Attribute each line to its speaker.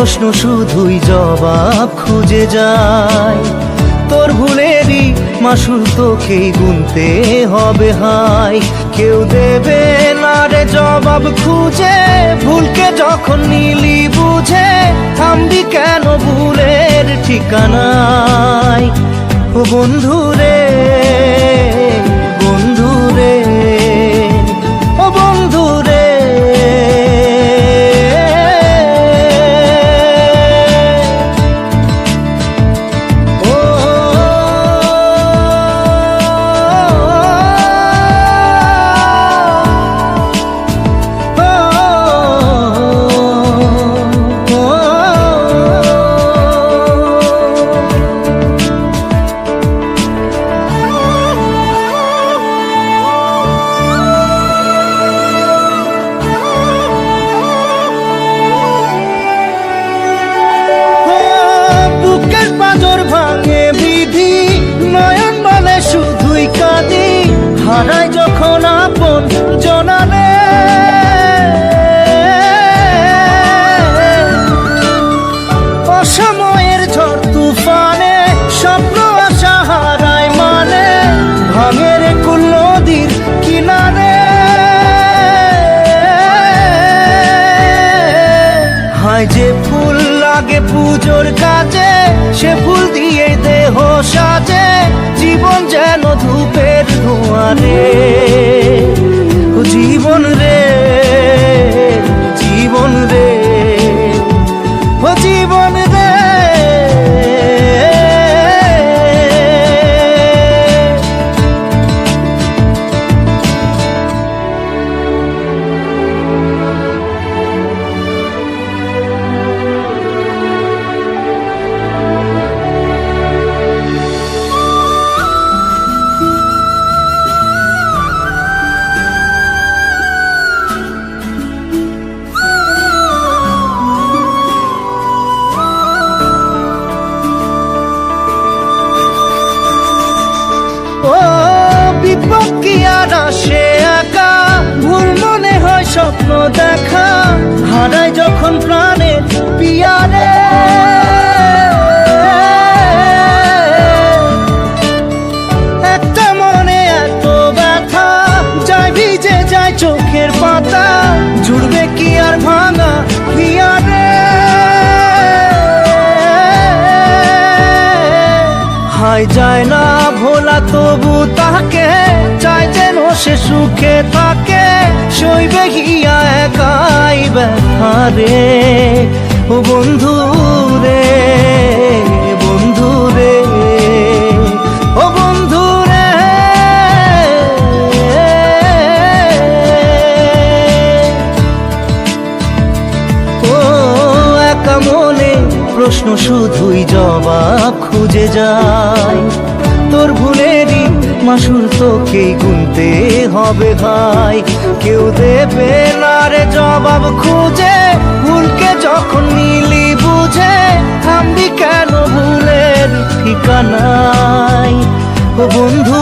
Speaker 1: প্রশ্ন শুধুই জবাব খুঁজে যায়। তোর ভুলেরই মাসুল তোকেই গুনতে হবে হাই। কেউ দেবে না রে জবাব খুঁজে, ভুলকে যখন নিলি বুঝে থামবি কেন ভুলের ঠিকানায়। ও বন্ধু রে, বন্ধু রে, ও বন্ধু রে। হারাই যখন আপন জনারে, অসময়ের ঝড় তুফানে স্বপ্ন আশা হারায় মানে, ভাঙের কুল নদীর কিনারে। হায় যে ফুল লাগে পুজোর কাজে, সে ফুল দিয়ে দেহ সাজে, জীবন যেন ধূপের ধোঁয়ারে। ও জীবন রে, জীবন রে, ও জীবন রে। বিপদ কি আর আসে একা, ভুল মনে হয় স্বপ্ন দেখা, হারাই যখন প্রাণের পিয়ারে। একটা মনে এত ব্যথা, যায় ভিজে যায় চোখের পাতা, জুড়বে কি আর ভাঙা পিয়ারে। হায় যায় না ভোলা তবু তাকে, চাই যেন সে সুখে থাকে, সইবে গিয়া একাই ব্যথা রে। ও বন্ধু রে, বন্ধু রে, ও বন্ধু রে। ও একা মনে প্রশ্ন শুধুই জবাব খুঁজে যায়। তোর ভুলেরই মাসুল তোকেই গুনতে হবে ভাই। কেউ দেবে না রে জবাব খুঁজে, ভুলকে যখন নিলি বুঝে থামবি কেন ভুলের ঠিকানায়। ও বন্ধু